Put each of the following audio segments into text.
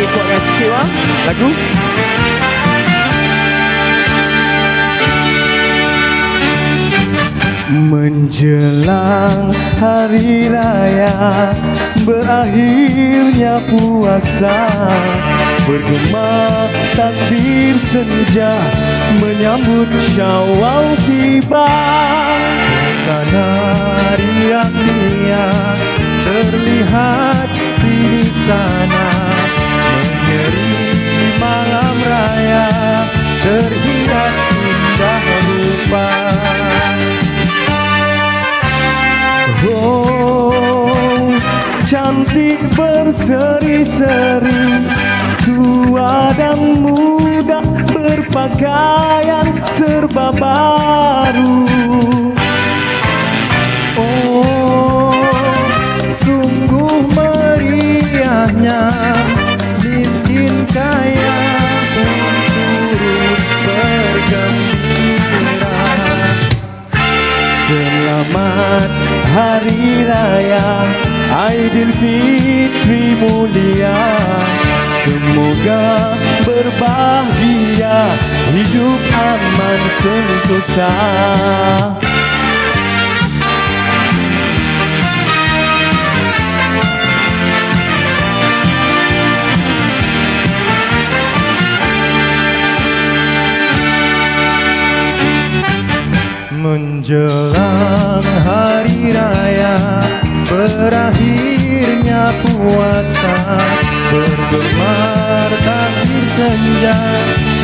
kuatkan sikit bang lagu. Menjelang hari raya, berakhirnya puasa, bergema takbir senja, menyambut Syawal tiba. Sana riang-riang terlihat sini sana, menyeri malam raya, terhias indah rupa. Oh, cantik berseri-seri, tua dan muda berpakaian serba baru. Oh, sungguh meriahnya, miskin kaya pun turut bergembira. Selamat Hari Raya Aidilfitri mulia, semoga berbahagia, hidup aman sentosa. Menjelang hari raya, berakhirnya puasa, bergemar takbir senja,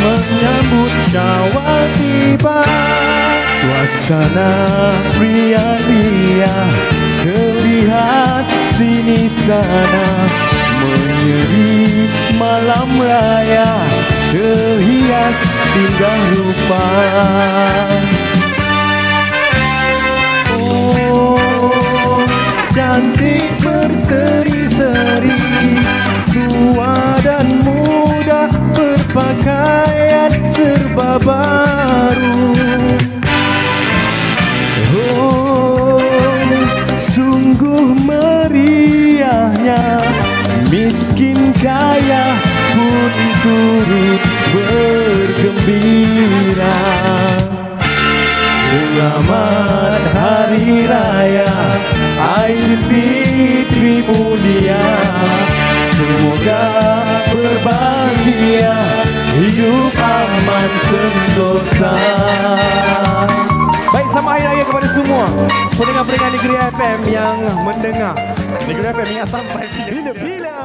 menyambut Syawal tiba. Suasana ria-ria terlihat sini sana, menyeri malam raya, terhias indah rupa. Cantik berseri-seri, tua dan muda berpakaian serba baru. Oh, sungguh meriahnya, miskin kaya pun turut bergembira. Selamat Hari Raya Aidilfitri mulia, semoga berbahagia, hidup aman sentosa. Baik, selamat Hari Raya kepada semua pendengar-pendengar Negeri FM yang mendengar. Negeri FM ingat sampai bila-bila.